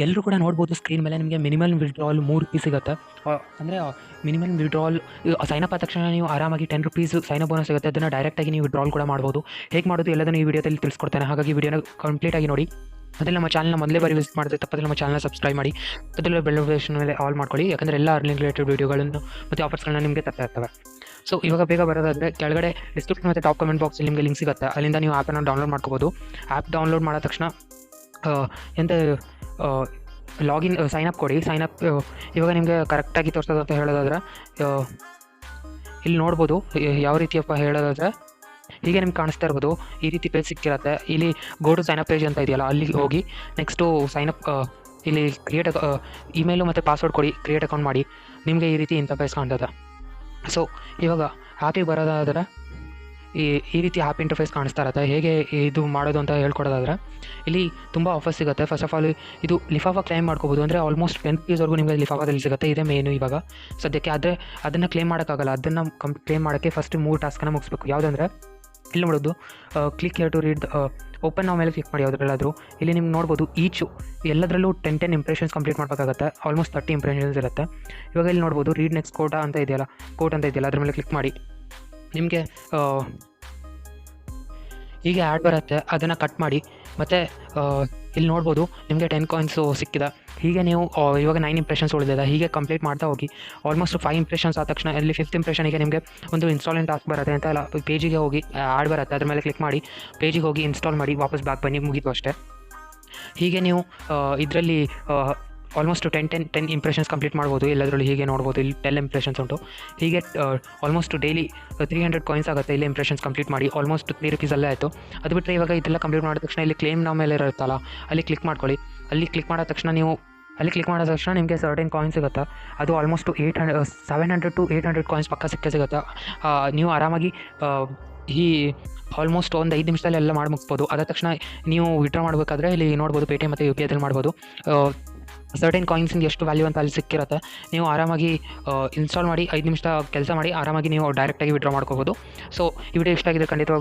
ಎಲ್ಲರೂ ಕೂಡ ನೋಡ್ಬೋದು ಸ್ಕ್ರೀನ್ ಮೇಲೆ ನಿಮಗೆ ಮಿನಿಮಮ್ ವಿಡ್ರಾಲ್ ₹3 ಸಿಗುತ್ತೆ. ಅಂದರೆ ಮಿನಿಮಮ್ ವಿಡ್ರಾಲ್ ಸೈನ್ ಅಪ್ ಆದ ತಕ್ಷಣ ನೀವು ಆರಾಮಾಗಿ ₹10 ಸೈನ್ ಅಪ್ ಬೋನಸ್ ಸಿಗುತ್ತೆ. ಅದನ್ನು ಡೈರೆಕ್ಟಾಗಿ ನೀವು ವಿಡ್ರಾಲ್ ಕೂಡ ಮಾಡ್ಬೋದು. ಹೇಗೆ ಮಾಡೋದು ಎಲ್ಲದನ್ನು ಈ ವಿಡಿಯೋದಲ್ಲಿ ತಿಳಿಸ್ಕೊಡ್ತೇನೆ. ಹಾಗಾಗಿ ವಿಡಿಯೋನ ಕಂಪ್ಲೀಟಾಗಿ ನೋಡಿ. ಅದರಲ್ಲಿ ನಮ್ಮ ಚಾನಲ್ನ ಮೊದಲೇ ಬಾರಿ ವಿಸಿಟ್ ಮಾಡಿದ್ರೆ ತಪ್ಪದೆ ನಮ್ಮ ಚಾನಲ್ನ ಸಬ್ಸ್ಕ್ರೈಬ್ ಮಾಡಿ. ಅದರಲ್ಲಿ ಬೆಲ್ ನೋಟಿಫಿಕೇಷನ್ ಮೇಲೆ ಆಲ್ ಮಾಡ್ಕೊಳ್ಳಿ, ಯಾಕಂದರೆ ಎಲ್ಲ ಅರ್ನಿಂಗ್ ರಿಲೇಟೆಡ್ ವೀಡಿಯೋಗಳನ್ನು ಮತ್ತು ಆಫರ್ಸ್ಗಳನ್ನ ನಿಮಗೆ ತರ್ತಾ ಇರ್ತವೆ. ಸೊ ಇವಾಗ ಬೇಗ ಬರೋದಾದರೆ ಕೆಳಗಡೆ ಡಿಸ್ಕ್ರಿಪ್ಷನ್ ಮತ್ತು ಟಾಪ್ ಕಮೆಂಟ್ ಬಾಕ್ಸಲ್ಲಿ ನಿಮಗೆ ಲಿಂಕ್ ಸಿಗುತ್ತೆ. ಅಲ್ಲಿಂದ ನೀವು ಆ್ಯಪನ್ನು ಡೌನ್ಲೋಡ್ ಮಾಡ್ಕೋಬೋದು. ಆ್ಯಪ್ ಡೌನ್ಲೋಡ್ ಮಾಡಿದ ತಕ್ಷಣ ಎಂತ ಲಾಗಿನ್ ಸೈನ್ ಅಪ್ ಕೊಡಿ. ಸೈನ್ ಅಪ್ ಇವಾಗ ನಿಮಗೆ ಕರೆಕ್ಟಾಗಿ ತೋರಿಸೋದು ಅಂತ ಹೇಳೋದಾದ್ರೆ ಇಲ್ಲಿ ನೋಡ್ಬೋದು. ಯಾವ ರೀತಿಯಪ್ಪ ಹೇಳೋದಾದರೆ ಹೀಗೆ ನಿಮ್ಗೆ ಕಾಣಿಸ್ತಾ ಇರ್ಬೋದು. ಈ ರೀತಿ ಪೇಜ್ ಸಿಕ್ಕಿರುತ್ತೆ. ಇಲ್ಲಿ go to sign up page ಅಂತ ಇದೆಯಲ್ಲ, ಅಲ್ಲಿಗೆ ಹೋಗಿ ನೆಕ್ಸ್ಟು ಸೈನ್ ಅಪ್ ಇಲ್ಲಿ ಕ್ರಿಯೇಟ್ ಇಮೇಲು ಮತ್ತು ಪಾಸ್ವರ್ಡ್ ಕೊಡಿ, ಕ್ರಿಯೇಟ್ ಅಕೌಂಟ್ ಮಾಡಿ. ನಿಮಗೆ ಈ ರೀತಿ ಇಂಟರ್ಫೇಸ್ ಕಾಣ್ತದೆ. ಸೊ ಇವಾಗ ಆ್ಯಪಿಗೆ ಬರೋದಾದರೆ ಈ ರೀತಿ ಆ್ಯಪ್ ಇಂಟರ್ಫೇಸ್ ಕಾಣಿಸ್ತಾ ಇರುತ್ತೆ. ಹೇಗೆ ಇದು ಮಾಡೋದು ಅಂತ ಹೇಳ್ಕೊಡೋದಾದ್ರೆ ಇಲ್ಲಿ ತುಂಬ ಆಫರ್ಸ್ ಸಿಗುತ್ತೆ. ಫಸ್ಟ್ ಆಫ್ ಆಲ್ ಇದು ಲಿಫಾಫಾ ಕ್ಲೈಮ್ ಮಾಡ್ಕೋಬೋದು. ಅಂದರೆ ಆಲ್ಮೋಸ್ಟ್ ₹10 ನಿಮಗೆ ಲಿಫಾಫಾದಲ್ಲಿ ಸಿಗುತ್ತೆ. ಇದೇ ಮೇನು ಇವಾಗ ಸದ್ಯಕ್ಕೆ. ಆದರೆ ಅದನ್ನು ಕ್ಲೇಮ್ ಮಾಡೋಕ್ಕಾಗಲ್ಲ. ಅದನ್ನು ಕ್ಲೇಮ್ ಮಾಡೋಕ್ಕೆ ಫಸ್ಟ್ 3 ಟಾಸ್ಕನ್ನು ಮುಗಿಸ್ಬೇಕು. ಯಾವುದಂದರೆ ಇಲ್ಲಿ ನೋಡೋದು click here to read open ನಾವು ಮೇಲೆ ಕ್ಲಿಕ್ ಮಾಡಿ ಯಾವುದ್ರಲ್ಲಾದರೂ. ಇಲ್ಲಿ ನಿಮ್ಗೆ ನೋಡ್ಬೋದು ಈಚು ಎಲ್ಲದರಲ್ಲೂ 10 ಇಂಪ್ರೆಷನ್ಸ್ ಕಂಪ್ಲೀಟ್ ಮಾಡಬೇಕಾಗುತ್ತೆ. ಆಲ್ಮೋಸ್ಟ್ 30 ಇಂಪ್ರೆಷನ್ಸ್ ಇರುತ್ತೆ. ಇವಾಗ ಇಲ್ಲಿ ನೋಡ್ಬೋದು ರೀಡ್ ನೆಕ್ಸ್ಟ್ ಕೋಟ್ ಅಂತ ಇದೆಯಲ್ಲ, ಅದ್ರ ಮೇಲೆ ಕ್ಲಿಕ್ ಮಾಡಿ. ನಿಮಗೆ ಹೀಗೆ ಆ್ಯಡ್ ಬರುತ್ತೆ. ಅದನ್ನು ಕಟ್ ಮಾಡಿ. ಮತ್ತು ಇಲ್ಲಿ ನೋಡ್ಬೋದು ನಿಮಗೆ 10 ಕಾಯಿನ್ಸು ಸಿಕ್ಕಿದೆ. ಹೀಗೆ ನೀವು ಇವಾಗ 9 ಇಂಪ್ರೆಷನ್ಸ್ ಉಳಿದಿದೆ. ಹೀಗೆ ಕಂಪ್ಲೀಟ್ ಮಾಡ್ತಾ ಹೋಗಿ. ಆಲ್ಮೋಸ್ಟ್ 5 ಇಂಪ್ರೆಷನ್ಸ್ ಆದ ತಕ್ಷಣ ಇಲ್ಲಿ 5th ಇಂಪ್ರೆಷನಿಗೆ ನಿಮಗೆ ಒಂದು ಇನ್ಸ್ಟಾಲೆಂಟ್ ಟಾಸ್ಕ್ ಬರುತ್ತೆ ಅಂತ ಎಲ್ಲ ಪೇಜಿಗೆ ಹೋಗಿ ಆ್ಯಡ್ ಬರುತ್ತೆ. ಅದ್ರ ಮೇಲೆ ಕ್ಲಿಕ್ ಮಾಡಿ ಪೇಜಿಗೆ ಹೋಗಿ ಇನ್ಸ್ಟಾಲ್ ಮಾಡಿ ವಾಪಸ್ ಬ್ಯಾಕ್ ಬನ್ನಿ, ಮುಗೀತು ಅಷ್ಟೇ. ಹೀಗೆ ನೀವು ಇದರಲ್ಲಿ ಆಲ್ಮೋಸ್ಟ್ 10 ಇಂಪ್ರೆಷನ್ಸ್ ಕಂಪ್ಲೀಟ್ ಮಾಡ್ಬೋದು. ಎಲ್ಲದರಲ್ಲಿ ಹೀಗೆ ನೋಡ್ಬೋದು. ಇಲ್ಲಿ 10 ಇಂಪ್ರೆಷನ್ಸ್ ಉಂಟು. ಹೀಗೆ ಆಲ್ಮೋಸ್ಟ್ ಡೈಲಿ 300 ಕಾಯಿನ್ಸ್ ಆಗುತ್ತೆ. ಇಲ್ಲಿ ಇಂಪ್ರೆಷನ್ಸ್ ಕಂಪ್ಲೀಟ್ ಮಾಡಿ ಆಲ್ಮೋಸ್ಟ್ ₹3 ಅಲ್ಲೇ ಆಯಿತು. ಅದು ಬಿಟ್ಟರೆ ಇವಾಗ ಇದೆಲ್ಲ ಕಂಪ್ಲೀಟ್ ಮಾಡಿದ ತಕ್ಷಣ ಇಲ್ಲಿ ಕ್ಲೇಮ್ ನಾವು ಮೇಲೆ ಇರುತ್ತಲ್ಲ, ಅಲ್ಲಿ ಕ್ಲಿಕ್ ಮಾಡ್ಕೊಳ್ಳಿ. ಅಲ್ಲಿ ಕ್ಲಿಕ್ ಮಾಡಿದ ತಕ್ಷಣ ನಿಮಗೆ ಸರ್ಟೆನ್ ಕಾಯಿನ್ ಸಿಗುತ್ತೆ. ಅದು ಆಲ್ಮೋಸ್ಟ್ 700 to 800 ಕಾಯಿನ್ಸ್ ಪಕ್ಕ ಸಿಗುತ್ತೆ. ನೀವು ಆರಾಮಾಗಿ ಈ ಆಲ್ಮೋಸ್ಟ್ ಒಂದು 5 ನಿಮಿಷದಲ್ಲಿ ಎಲ್ಲ ಮಾಡಿ ಮುಗಿಸ್ಬೋದು. ಅದಾದ ತಕ್ಷಣ ನೀವು ವಿಡ್ರಾ ಮಾಡಬೇಕಾದ್ರೆ ಇಲ್ಲಿ ನೋಡ್ಬೋದು ಪೇಟಿಎಮ್ ಮತ್ತು UPIದಲ್ಲಿ ಮಾಡ್ಬೋದು. ಸರ್ಟೆನ್ ಕಾಯಿನ್ಸಿಂದು ಎಷ್ಟು ವ್ಯಾಲ್ಯೂ ಅಂತ ಅಲ್ಲಿ ಸಿಕ್ಕಿರುತ್ತೆ. ನೀವು ಆರಾಮಾಗಿ ಇನ್ಸ್ಟಾಲ್ ಮಾಡಿ 5 ನಿಮಿಷ ಕೆಲಸ ಮಾಡಿ ಆರಾಮಾಗಿ ನೀವು ಡೈರೆಕ್ಟಾಗಿ ವಿಡ್ರಾ ಮಾಡ್ಕೋಬೋದು. ಸೊ ಈ ವಿಡಿಯೋ ಇಷ್ಟ ಆಗಿದೆ ಖಂಡಿತವಾಗಿ